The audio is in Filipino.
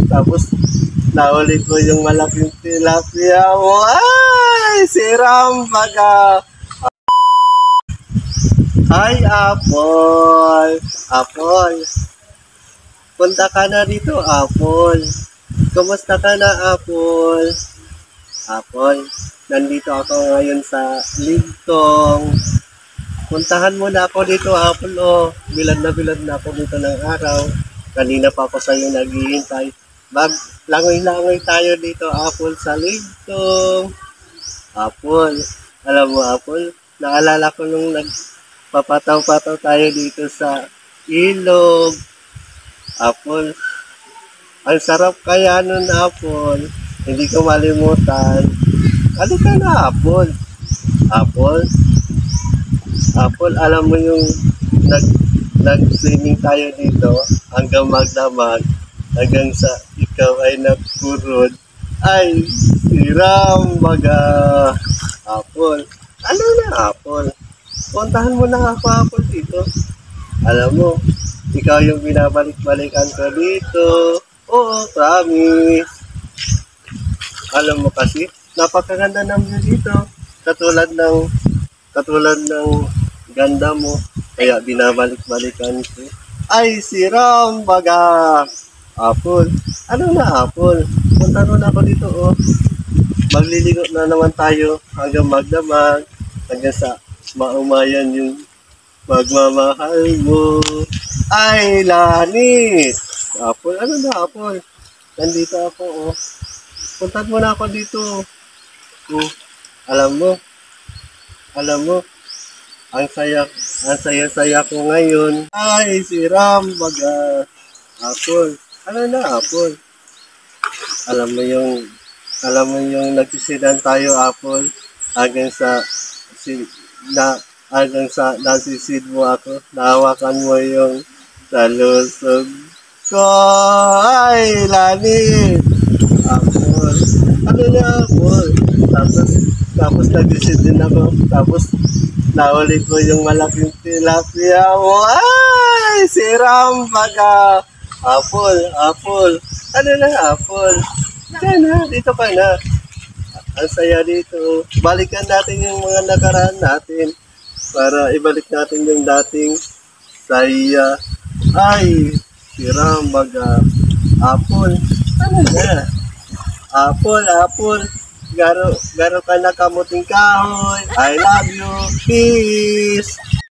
Tapos nahuli ko yung malaking tilapia mo. Ay, siram baga. Hi, Apple. Apple. Punta ka na dito, Apple. Kumusta ka na, Apple? Apple. Nandito ako ngayon sa Ligtong. Puntahan mo na ako dito, Apple. Oh, bilad na ako dito ng araw. Kanina pa ako sa'yo naghihintay. Langoy-langoy tayo dito, Apple, sa Ligtong. Apple. Alam mo, Apple, naalala ko nung papataw-pataw tayo dito sa ilog. Apple, ang sarap kaya nun, Apple. Hindi ko malimutan. Ano ka na, Apple? Apple? Apple, alam mo yung nag-swimming tayo dito hanggang magdamag, hanggang sa ikaw ay nagkurod. Ay, siram baga. Apple. Ano na, Apple? Puntahan mo na ako, Apple, dito. Alam mo, ikaw yung binabalik-balikan ko dito. Oo, promise. Alam mo kasi, napakaganda ng view dito. Katulad ng ganda mo. Kaya binabalik-balikan ko. Ay, siram baga. Apple. Ano na, Apple? Puntahan mo na ako dito, oh. Magliligo na naman tayo hanggang magdamag. Hanggang sa maumayan yung magmamahal mo. Ay, Lanit! Apple, ano na, Apple? Nandito ako, oh. Puntahan mo na ako dito. Alam mo, ang saya ko ngayon. Ay, siram baga. Apple, ano na, Apple? Alam mo yung nagsisidan tayo, Apple, hanggang sa nasisid mo ako, nahawakan mo yung salusog ko. Ay, Lanit! Apple, ano na, Apple? Tapos nagsisid din ako, tapos nahuli ko yung malaking tilapia mo. Ay, siram baga. Apple, ano na, Apple? Diyan, dito ka na. Ang saya dito. Balikan natin yung mga nakaraan natin para ibalik natin yung dating saya. Ay, siram baga. Apple, ano na? Apple, garo ka na kamuting kahoy. I love you. Peace.